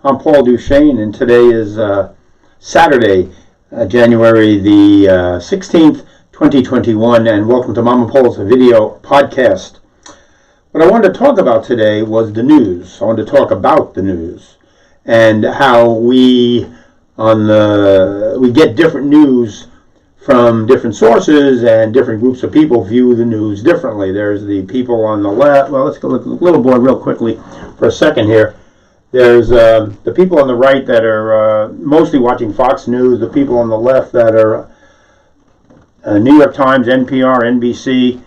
I'm Paul Duchesne, and today is Saturday, January the 16th, 2021, and welcome to Mom and Paul's video podcast. What I wanted to talk about today was the news. I wanted to talk about the news and how we get different news from different sources, and different groups of people view the news differently. There's the people on the left. Well, let's go look at the little boy real quickly for a second here. There's the people on the right that are mostly watching Fox News, the people on the left that are New York Times, NPR, NBC.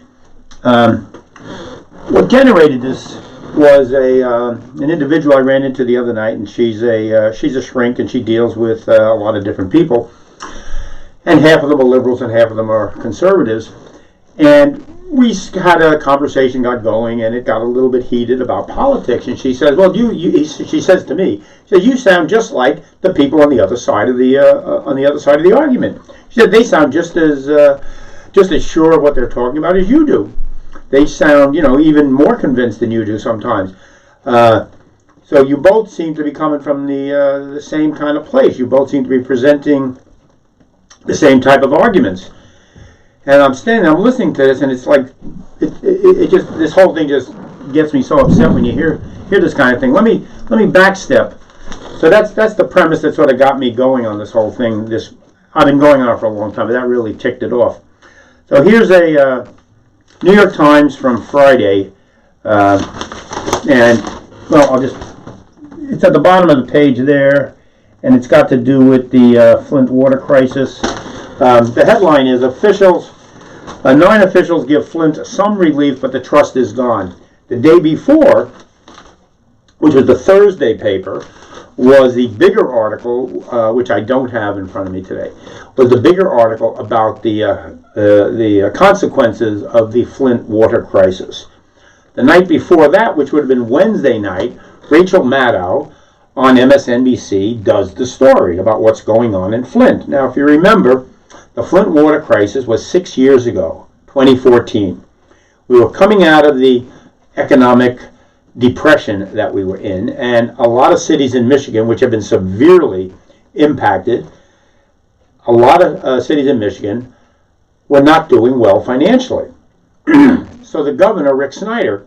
What generated this was an individual I ran into the other night, and she's a shrink, and she deals with a lot of different people. And half of them are liberals and half of them are conservatives. And we had a conversation, got going, and it got a little bit heated about politics. And she says, "Well, she says to me, she says, you sound just like the people on the other side of the argument." She said, "They sound just as sure of what they're talking about as you do. They sound, even more convinced than you do sometimes. So you both seem to be coming from the same kind of place. You both seem to be presenting the same type of arguments." And I'm listening to this, and it's like, this whole thing just gets me so upset when you hear this kind of thing. Let me backstep. So that's the premise that sort of got me going on this whole thing. I've been going on for a long time, but that really ticked it off. So here's a New York Times from Friday, and well, it's at the bottom of the page there, and it's got to do with the Flint water crisis. The headline is, 9 officials give Flint some relief, but the trust is gone. The day before, which was the Thursday paper, was the bigger article, which I don't have in front of me today, was the bigger article about the consequences of the Flint water crisis. The night before that, which would have been Wednesday night, Rachel Maddow on MSNBC does the story about what's going on in Flint. Now, if you remember, the Flint water crisis was 6 years ago, 2014. We were coming out of the economic depression that we were in, and a lot of cities in Michigan, which have been severely impacted, a lot of cities in Michigan were not doing well financially. So the governor, Rick Snyder,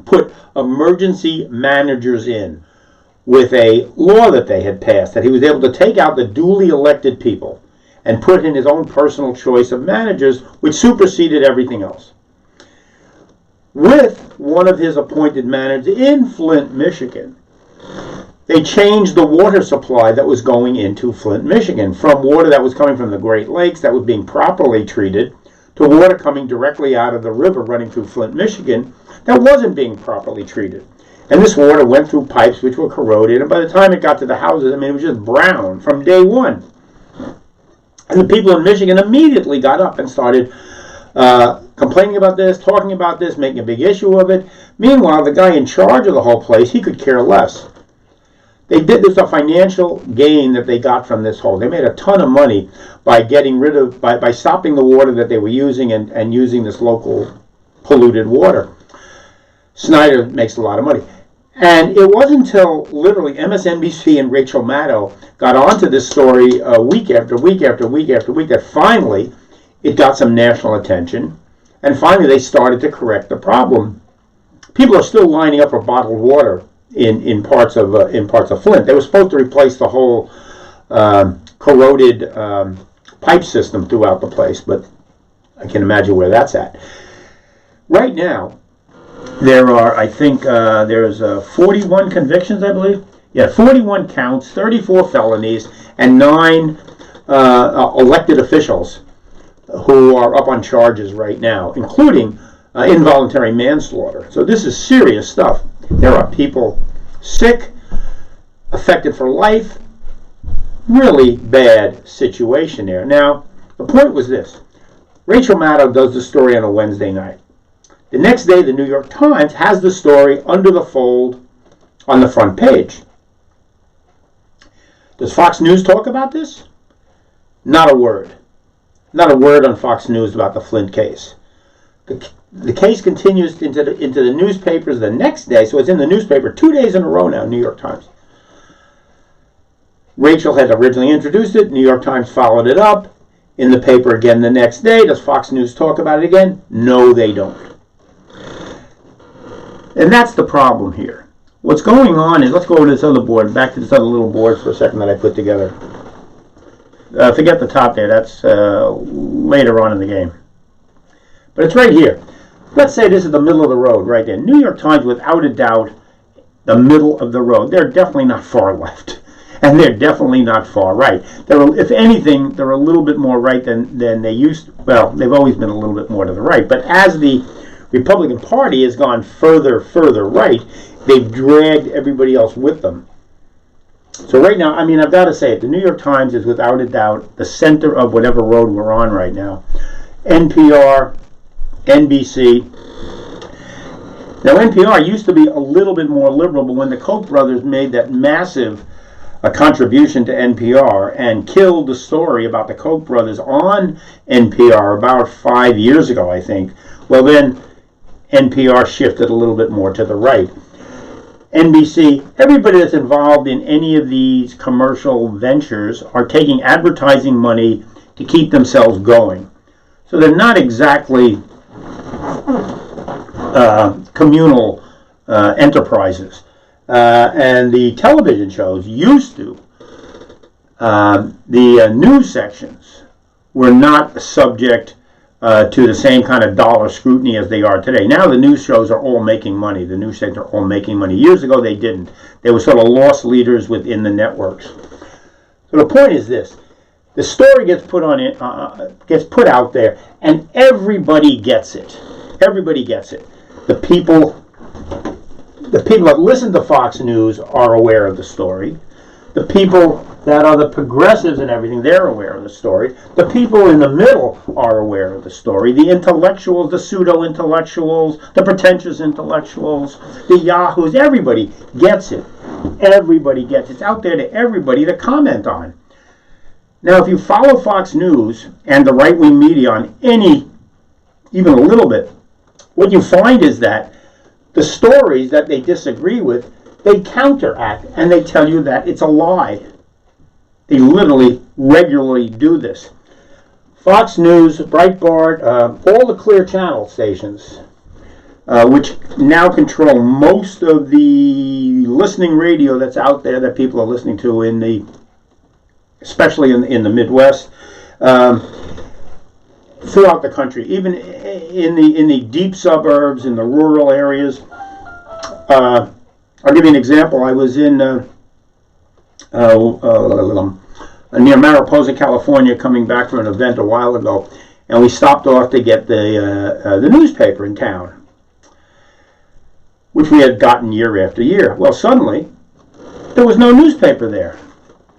put emergency managers in with a law that they had passed, that he was able to take out the duly elected people and put in his own personal choice of managers, which superseded everything else. With one of his appointed managers in Flint, Michigan, they changed the water supply that was going into Flint, Michigan, from water that was coming from the Great Lakes that was being properly treated to water coming directly out of the river running through Flint, Michigan that wasn't being properly treated. And this water went through pipes which were corroded, and by the time it got to the houses, it was just brown from day one. And the people in Michigan immediately got up and started complaining about this, talking about this, making a big issue of it. Meanwhile, the guy in charge of the whole place, he could care less. There's a financial gain that they got from this whole. They made a ton of money by by stopping the water that they were using and using this local polluted water. Snyder makes a lot of money. And it wasn't until literally MSNBC and Rachel Maddow got onto this story week after week after week after week that finally it got some national attention, and finally they started to correct the problem. People are still lining up for bottled water in parts of Flint. They were supposed to replace the whole corroded pipe system throughout the place, but I can imagine where that's at. Right now, there are, I think, there's 41 convictions, I believe. Yeah, 41 counts, 34 felonies, and 9 elected officials who are up on charges right now, including involuntary manslaughter. So this is serious stuff. There are people sick, affected for life. Really bad situation there. Now, the point was this. Rachel Maddow does the story on a Wednesday night. The next day, the New York Times has the story under the fold on the front page. Does Fox News talk about this? Not a word. Not a word on Fox News about the Flint case. The case continues into the newspapers the next day, so it's in the newspaper 2 days in a row now, New York Times. Rachel had originally introduced it. New York Times followed it up. In the paper again the next day. Does Fox News talk about it again? No, they don't. And that's the problem here. What's going on is, let's go over to this other board, back to this other little board for a second that I put together. Forget the top there, that's later on in the game. But it's right here. Let's say this is the middle of the road, right there. New York Times, without a doubt, the middle of the road. They're definitely not far left. And they're definitely not far right. If anything, they're a little bit more right than they used to. Well, they've always been a little bit more to the right. But as the Republican Party has gone further right, they've dragged everybody else with them. So right now, I mean, I've got to say it, the New York Times is without a doubt the center of whatever road we're on right now. NPR, NBC. Now, NPR used to be a little bit more liberal, but when the Koch brothers made that massive contribution to NPR and killed the story about the Koch brothers on NPR about 5 years ago, I think, well, then NPR shifted a little bit more to the right. NBC, everybody that's involved in any of these commercial ventures are taking advertising money to keep themselves going. So they're not exactly communal enterprises. And the television shows used to, the news sections were not subject to the same kind of dollar scrutiny as they are today. Now the news shows are all making money. The news sector are all making money. Years ago they didn't. They were sort of lost leaders within the networks. So the point is this: the story gets put on it, gets put out there, and everybody gets it. Everybody gets it. The people that listen to Fox News are aware of the story. The people that are the progressives and everything, they're aware of the story. The people in the middle are aware of the story. The intellectuals, the pseudo-intellectuals, the pretentious intellectuals, the yahoos, everybody gets it. Everybody gets it. It's out there to everybody to comment on. Now, if you follow Fox News and the right-wing media on any, even a little bit, what you find is that the stories that they disagree with, they counteract and they tell you that it's a lie. They literally regularly do this. Fox News, Breitbart, all the Clear Channel stations, which now control most of the listening radio that's out there that people are listening to especially in the Midwest, throughout the country, even in the deep suburbs, in the rural areas. I'll give you an example. I was in near Mariposa, California, coming back from an event a while ago, and we stopped off to get the newspaper in town, which we had gotten year after year. Well, suddenly, there was no newspaper there.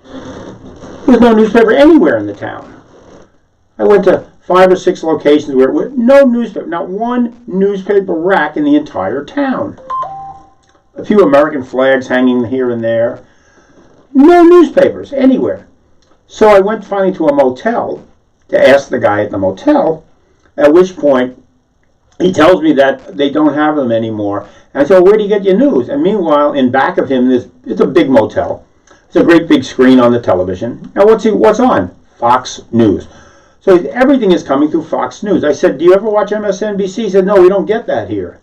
There was no newspaper anywhere in the town. I went to 5 or 6 locations where it was no newspaper, not one newspaper rack in the entire town. A few American flags hanging here and there. No newspapers anywhere. So I went finally to a motel to ask the guy at the motel, at which point he tells me that they don't have them anymore. And I said, well, where do you get your news? And meanwhile, in back of him, it's a big motel. It's a great big screen on the television. Now, what's on? Fox News. So everything is coming through Fox News. I said, do you ever watch MSNBC? He said, no, we don't get that here.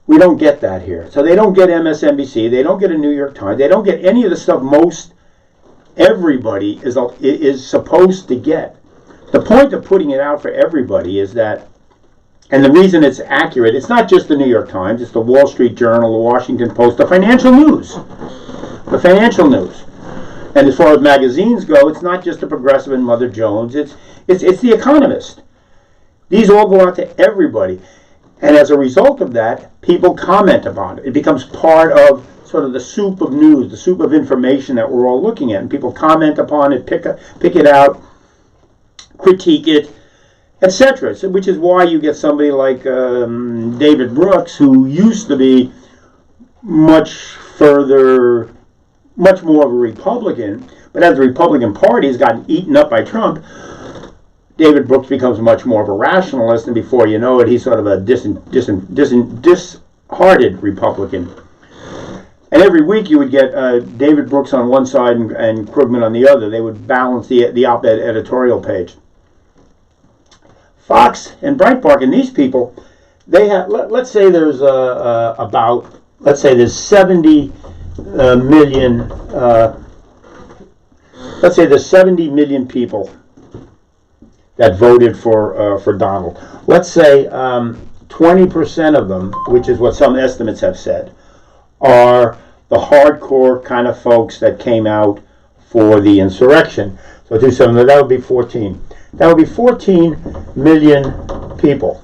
We don't get that here. So they don't get MSNBC. They don't get a New York Times. They don't get any of the stuff everybody is supposed to get. The point of putting it out for everybody is that, and the reason it's accurate, it's not just the New York Times, it's the Wall Street Journal, the Washington Post, the financial news. The financial news. And as far as magazines go, it's not just the Progressive and Mother Jones, it's the Economist. These all go out to everybody. And as a result of that, people comment upon it. It becomes part of sort of the soup of news, the soup of information that we're all looking at. And people comment upon it, pick it out, critique it, etc. So, which is why you get somebody like David Brooks, who used to be much more of a Republican, but as the Republican Party has gotten eaten up by Trump, David Brooks becomes much more of a rationalist, and before you know it, he's sort of a disheartened Republican. And every week you would get David Brooks on one side and Krugman on the other. They would balance the op-ed editorial page. Fox and Breitbart and these people, they have, let's say there's there's 70 million, let's say there's 70 million people that voted for Donald. Let's say 20% of them, which is what some estimates have said, are the hardcore kind of folks that came out for the insurrection. So do something, that would be 14. That would be 14 million people.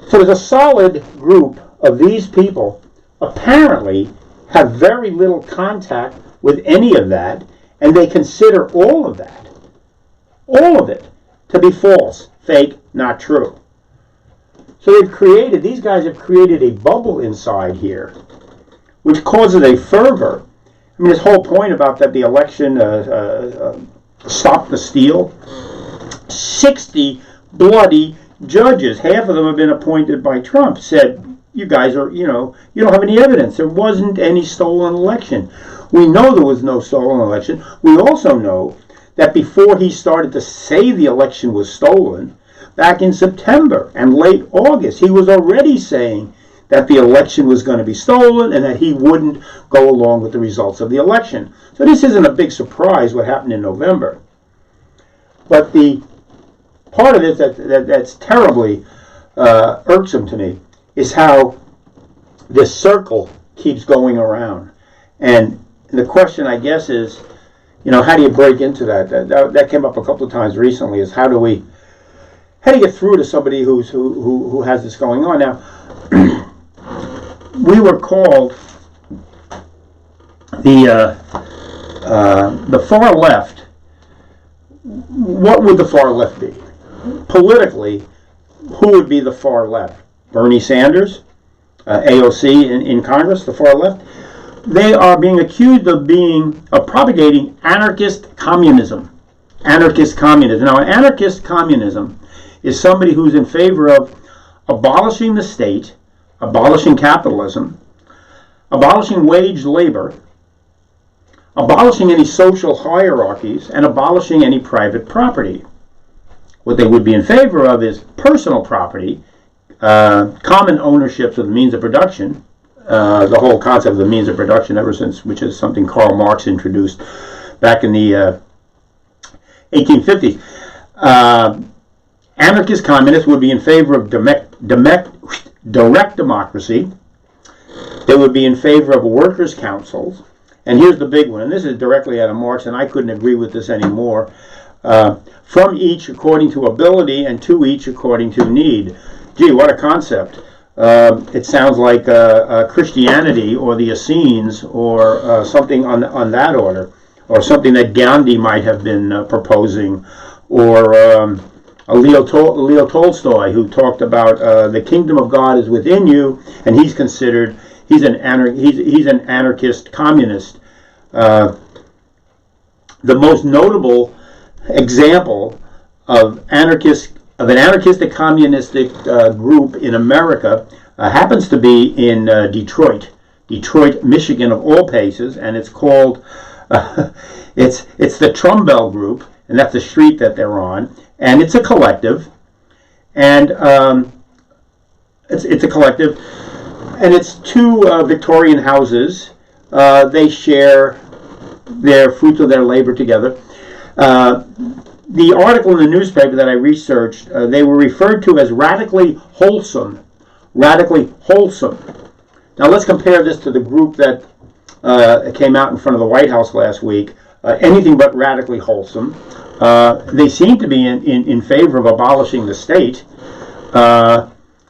So there's a solid group of these people apparently have very little contact with any of that, and they consider all of that, all of it, to be false, fake, not true. So these guys have created a bubble inside here, which causes a fervor. I mean, this whole point about that the election stopped the steal. 60 bloody judges, half of them have been appointed by Trump, said, you guys are, you don't have any evidence. There wasn't any stolen election. We know there was no stolen election. We also know that before he started to say the election was stolen, back in September and late August, he was already saying that the election was going to be stolen and that he wouldn't go along with the results of the election. So this isn't a big surprise what happened in November. But the part of it that's terribly irksome to me is how this circle keeps going around. And the question, I guess, is, how do you break into that? That came up a couple of times recently, is how do you get through to somebody who has this going on? Now, we were called the far left. What would the far left be? Politically, who would be the far left? Bernie Sanders, AOC in Congress, the far left. They are being accused of propagating anarchist communism. Anarchist communism. Now, an anarchist communism is somebody who's in favor of abolishing the state, abolishing capitalism, abolishing wage labor, abolishing any social hierarchies, and abolishing any private property. What they would be in favor of is personal property, common ownerships of the means of production, the whole concept of the means of production which is something Karl Marx introduced back in the 1850s. Anarchist communists would be in favor of direct democracy. They would be in favor of workers' councils. And here's the big one, and this is directly out of Marx, and I couldn't agree with this anymore. From each according to ability, and to each according to need. Gee, what a concept. It sounds like Christianity or the Essenes or something on that order, or something that Gandhi might have been proposing, or Leo Tolstoy, who talked about the kingdom of God is within you, and he's an anarchist communist. The most notable example of an anarchistic communistic group in America happens to be in Detroit, Michigan, of all places, and it's called it's the Trumbell Group, and that's the street that they're on, and it's a collective, and it's a collective, and it's two Victorian houses. They share their fruits of their labor together. The article in the newspaper that I researched, they were referred to as radically wholesome. Radically wholesome. Now let's compare this to the group that came out in front of the White House last week. Anything but radically wholesome. They seem to be in favor of abolishing the state.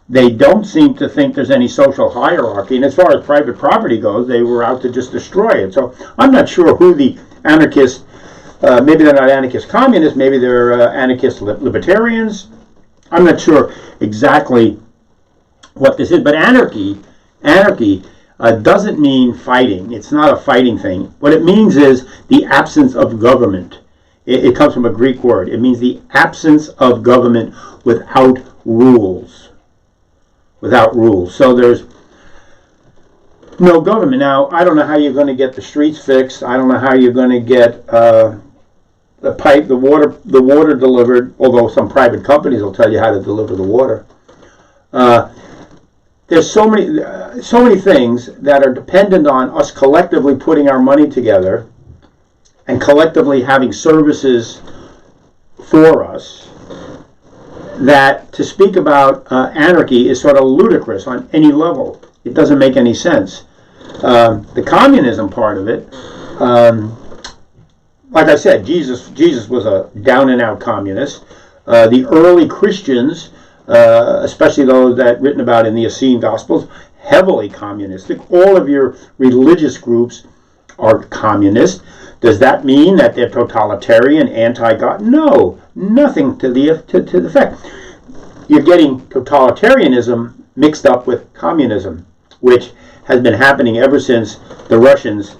They don't seem to think there's any social hierarchy. And as far as private property goes, they were out to just destroy it. So I'm not sure who the anarchists, maybe they're not anarchist communists, maybe they're anarchist libertarians. I'm not sure exactly what this is. But anarchy doesn't mean fighting. It's not a fighting thing. What it means is the absence of government. It comes from a Greek word. It means the absence of government without rules. Without rules. So there's no government. Now, I don't know how you're going to get the streets fixed. I don't know how you're going to get the water delivered, although some private companies will tell you how to deliver the water. There's so many things that are dependent on us collectively putting our money together and collectively having services for us, that to speak about anarchy is sort of ludicrous on any level. It doesn't make any sense. The communism part of it, like I said, Jesus was a down-and-out communist. The early Christians, especially those that written about in the Essene Gospels, heavily communistic. All of your religious groups are communist. Does that mean that they're totalitarian, anti-God? No, nothing to the effect. You're getting totalitarianism mixed up with communism, which has been happening ever since the Russians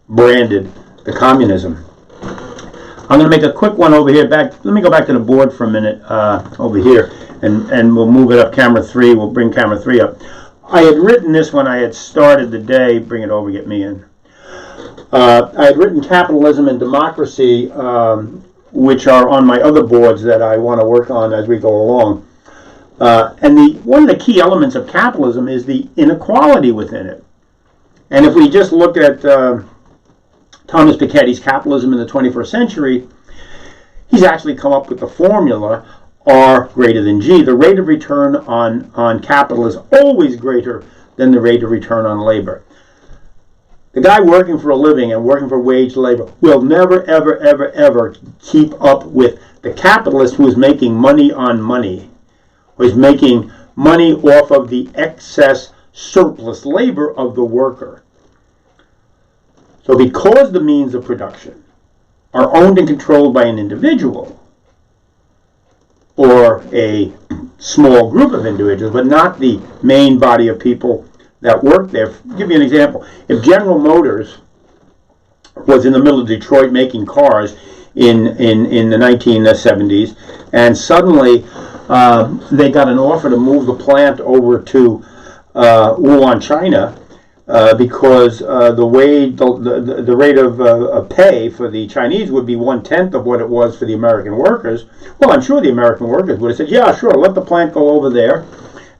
branded the communism. I'm going to make a quick one over here. Let me go back to the board for a minute over here, and we'll move it up. Camera 3. We'll bring camera 3 up. I had written this when I had started the day. Bring it over. Get me in. I had written Capitalism and Democracy, which are on my other boards that I want to work on as we go along. And one of the key elements of capitalism is the inequality within it. And if we just look at Thomas Piketty's Capitalism in the 21st Century, he's actually come up with the formula R greater than G. The rate of return on capital is always greater than the rate of return on labor. The guy working for a living and working for wage labor will never, ever, ever, ever keep up with the capitalist who is making money on money, who is making money off of the excess surplus labor of the worker. So because the means of production are owned and controlled by an individual or a small group of individuals, but not the main body of people that work there. I'll give you an example. If General Motors was in the middle of Detroit making cars in the 1970s, and suddenly they got an offer to move the plant over to Wuhan, China, because the rate of pay for the Chinese would be 1/10 of what it was for the American workers. Well, I'm sure the American workers would have said, "Yeah, sure, let the plant go over there,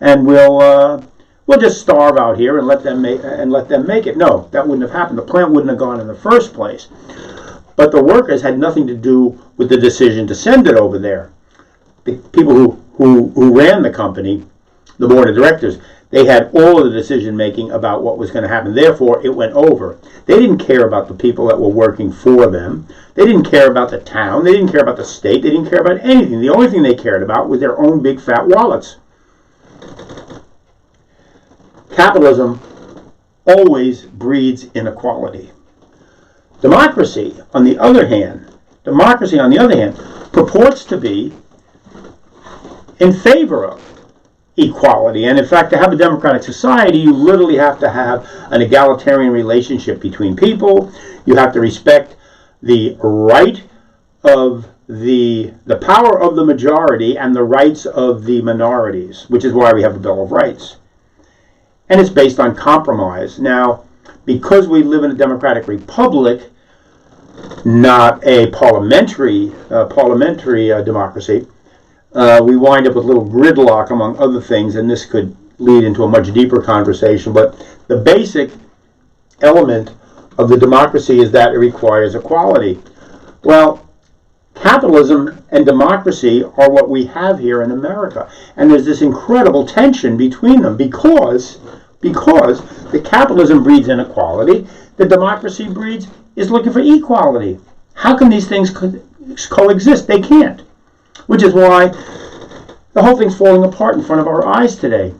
and we'll just starve out here and let them make it." No, that wouldn't have happened. The plant wouldn't have gone in the first place. But the workers had nothing to do with the decision to send it over there. The people who ran the company, the board of directors, they had all of the decision making about what was going to happen. Therefore, it went over. They didn't care about the people that were working for them. They didn't care about the town. They didn't care about the state. They didn't care about anything. The only thing they cared about was their own big fat wallets. Capitalism always breeds inequality. Democracy, on the other hand, purports to be in favor of equality. And in fact, to have a democratic society, you literally have to have an egalitarian relationship between people. You have to respect the right of the power of the majority and the rights of the minorities, which is why we have the Bill of Rights. And it's based on compromise. Now, because we live in a democratic republic, not a parliamentary democracy, we wind up with a little gridlock among other things, and this could lead into a much deeper conversation. But the basic element of the democracy is that it requires equality. Well, capitalism and democracy are what we have here in America. And there's this incredible tension between them because the capitalism breeds inequality, the democracy is looking for equality. How can these things coexist? They can't. Which is why the whole thing's falling apart in front of our eyes today.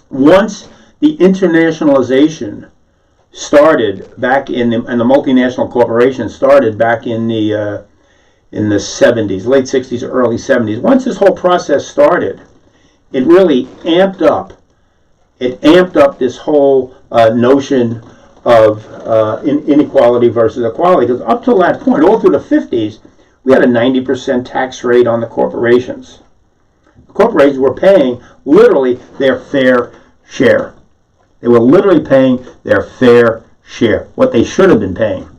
Once the internationalization started back and the multinational corporations started back in the 70s, late 60s, early 70s. Once this whole process started, it really amped up. It amped up this whole notion of inequality versus equality. Because up till that point, all through the 50s, we had a 90% tax rate on the corporations. The corporations were paying literally their fair share. They were literally paying their fair share, what they should have been paying,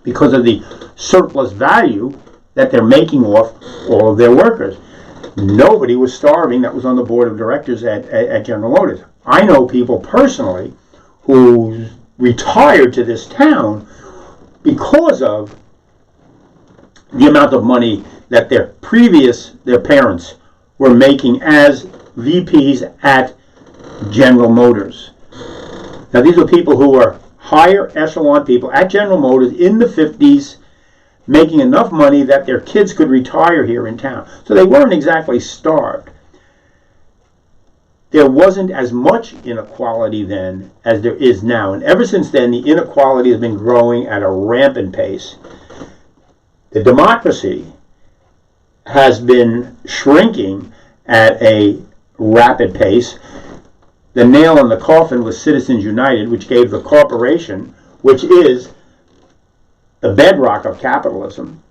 because of the surplus value that they're making off all of their workers. Nobody was starving that was on the board of directors at General Motors. I know people personally who retired to this town because of the amount of money that their parents were making as VPs at General Motors. Now, these were people who were higher echelon people at General Motors in the 50s, making enough money that their kids could retire here in town. So they weren't exactly starved. There wasn't as much inequality then as there is now. And ever since then, the inequality has been growing at a rampant pace. The democracy has been shrinking at a rapid pace. The nail in the coffin was Citizens United, which gave the corporation, which is the bedrock of capitalism,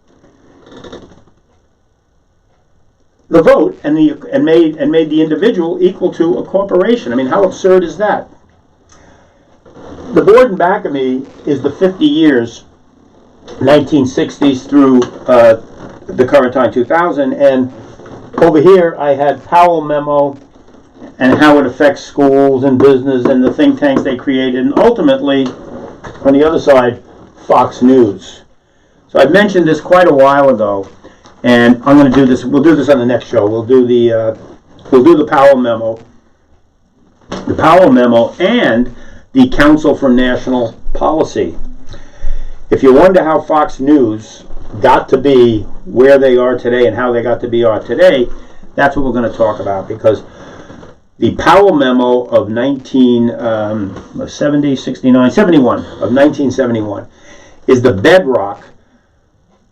the vote and made the individual equal to a corporation. I mean, how absurd is that? The board in back of me is the 50 years, 1960s through the current time, 2000, and over here I had Powell memo and how it affects schools and business and the think tanks they created, and ultimately, on the other side, Fox News. So I mentioned this quite a while ago, and I'm going to do this. We'll do this on the next show. We'll do the Powell memo, and the Council for National Policy. If you wonder how Fox News got to be where they are today and how they got to be today, that's what we're going to talk about, because the Powell memo of 1971 is the bedrock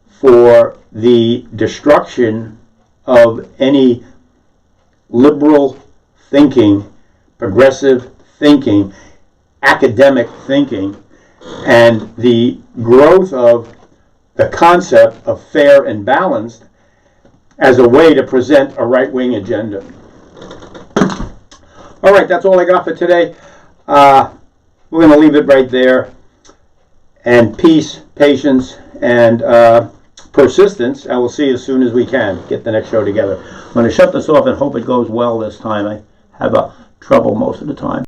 for the destruction of any liberal thinking, progressive thinking, academic thinking, and the growth of the concept of fair and balanced as a way to present a right-wing agenda. All right, that's all I got for today. We're going to leave it right there. And peace, patience, and persistence. I will see you as soon as we can get the next show together. I'm going to shut this off and hope it goes well this time. I have trouble most of the time.